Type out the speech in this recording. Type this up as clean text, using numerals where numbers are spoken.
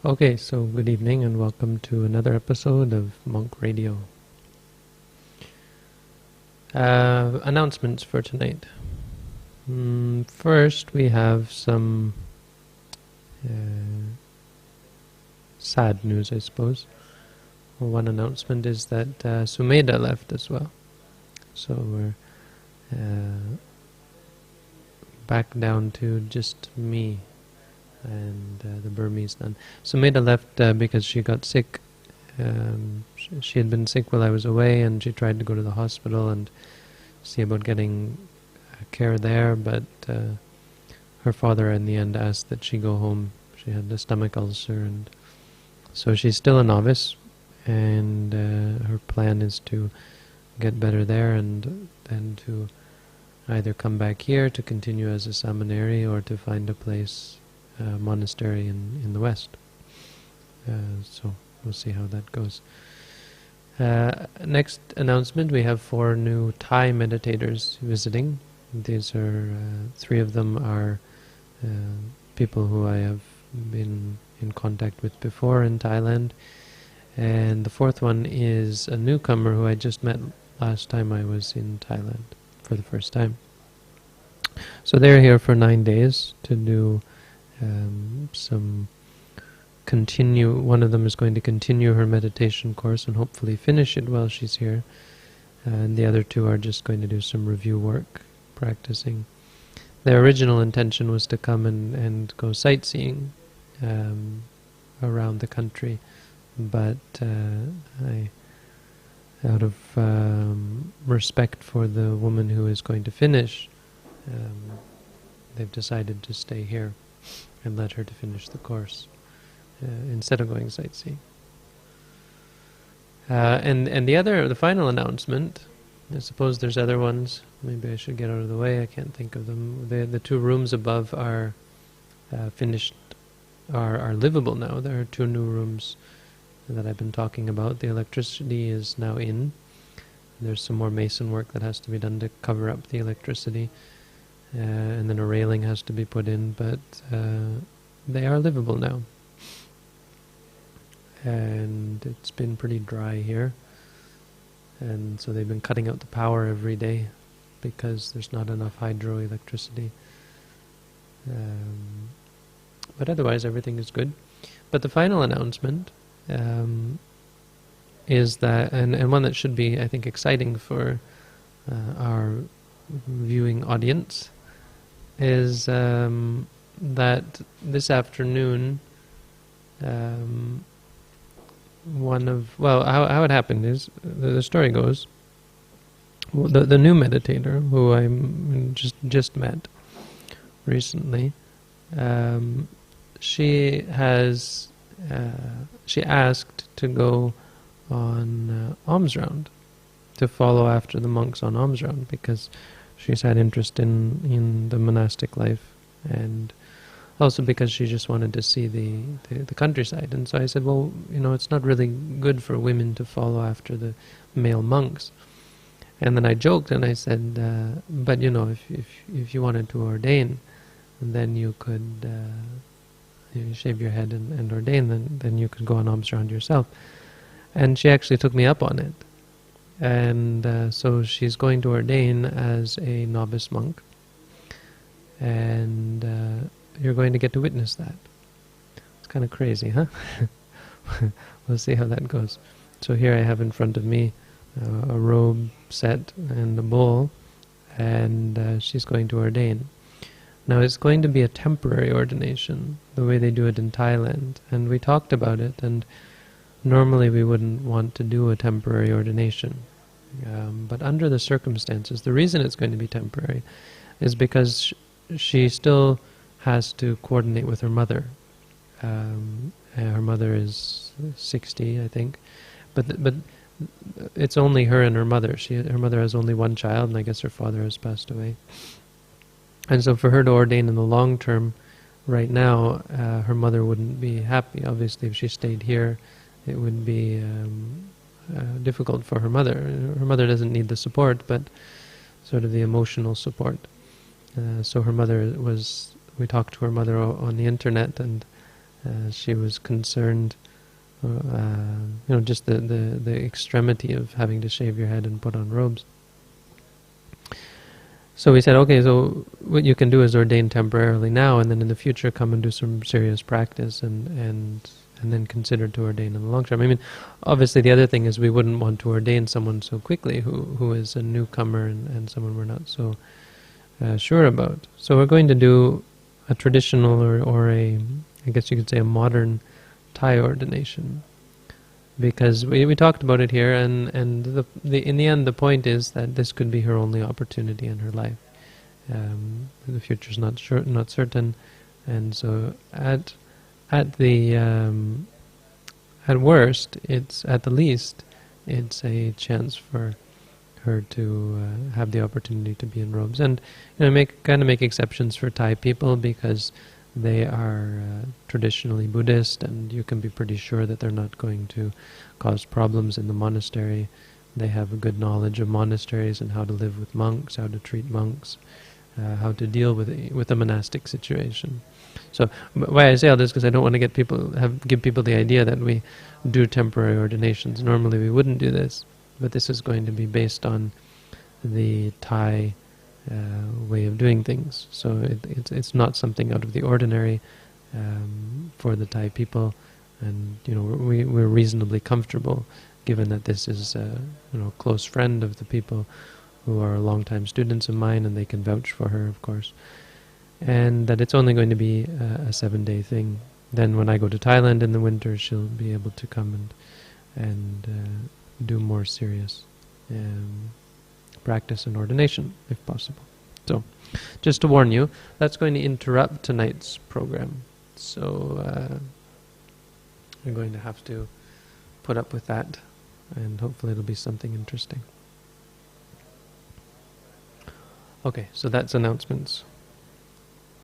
Okay, so good evening and welcome to another episode of Monk Radio. Announcements for tonight. First, we have some sad news, I suppose. Well, one announcement is that Sumedha left as well. So we're back down to just me and the Burmese nun. Sumedha left because she got sick. She had been sick while I was away, and she tried to go to the hospital and see about getting care there, but her father in the end asked that she go home. She had a stomach ulcer, and so she's still a novice, and her plan is to get better there and then to either come back here to continue as a seminary or to find a place, monastery in the West. So we'll see how that goes. Next announcement, we have 4 new Thai meditators visiting. These are 3 of them are people who I have been in contact with before in Thailand, and the 4th one is a newcomer who I just met last time I was in Thailand for the first time. So they're here for 9 days to do one of them is going to continue her meditation course and hopefully finish it while she's here, and the other 2 are just going to do some review work, practicing. Their original intention was to come and go sightseeing around the country, but out of respect for the woman who is going to finish, they've decided to stay here and let her to finish the course instead of going sightseeing. And the final announcement, I suppose there's other ones, maybe I should get out of the way, I can't think of them. The 2 rooms above are finished, are livable now. There are 2 new rooms that I've been talking about. The electricity is now in. There's some more mason work that has to be done to cover up the electricity, and then a railing has to be put in, but they are livable now. And it's been pretty dry here, and so they've been cutting out the power every day because there's not enough hydroelectricity. But otherwise everything is good. But the final announcement is that, and one that should be, I think, exciting for our viewing audience, is that this afternoon how it happened is, the story goes, the new meditator who I just met recently, she asked to go on alms round, to follow after the monks on alms round, because she's had interest in the monastic life, and also because she just wanted to see the countryside. And so I said, well, it's not really good for women to follow after the male monks. And then I joked and I said, but if you wanted to ordain, then you could shave your head and ordain, then you could go on alms round yourself. And she actually took me up on it. And so she's going to ordain as a novice monk, and you're going to get to witness that. It's kind of crazy, huh? We'll see how that goes. So here I have in front of me a robe set and a bowl, and she's going to ordain. Now it's going to be a temporary ordination, the way they do it in Thailand, and we talked about it, and normally we wouldn't want to do a temporary ordination. But under the circumstances, the reason it's going to be temporary is because she still has to coordinate with her mother. Her mother is 60, I think, but it's only her and her mother. Her mother has only one child, and I guess her father has passed away. And so for her to ordain in the long term, right now, her mother wouldn't be happy. Obviously, if she stayed here, it would be difficult for her mother. Her mother doesn't need the support, but sort of the emotional support. So her mother we talked to her mother on the internet, and She was concerned, just the extremity of having to shave your head and put on robes. So we said, okay, so what you can do is ordain temporarily now, and then in the future come and do some serious practice, and then consider to ordain in the long term. I mean, obviously the other thing is we wouldn't want to ordain someone so quickly who is a newcomer and someone we're not so sure about. So we're going to do a traditional or a, I guess you could say, a modern Thai ordination, because we talked about it here, and in the end the point is that this could be her only opportunity in her life. The future's not certain, and so at worst, at the least, it's a chance for her to have the opportunity to be in robes, and make exceptions for Thai people, because they are traditionally Buddhist, and you can be pretty sure that they're not going to cause problems in the monastery. They have a good knowledge of monasteries and how to live with monks, how to treat monks, how to deal with a monastic situation. So why I say all this, because I don't want to give people the idea that we do temporary ordinations. Normally we wouldn't do this, but this is going to be based on the Thai way of doing things. So it's not something out of the ordinary for the Thai people, and we're reasonably comfortable, given that this is a close friend of the people who are long-time students of mine, and they can vouch for her, of course, and that it's only going to be a 7-day thing. Then when I go to Thailand in the winter, she'll be able to come and do more serious practice and ordination, if possible. So, just to warn you, that's going to interrupt tonight's program. So, you're going to have to put up with that, and hopefully it'll be something interesting. Okay, so that's announcements.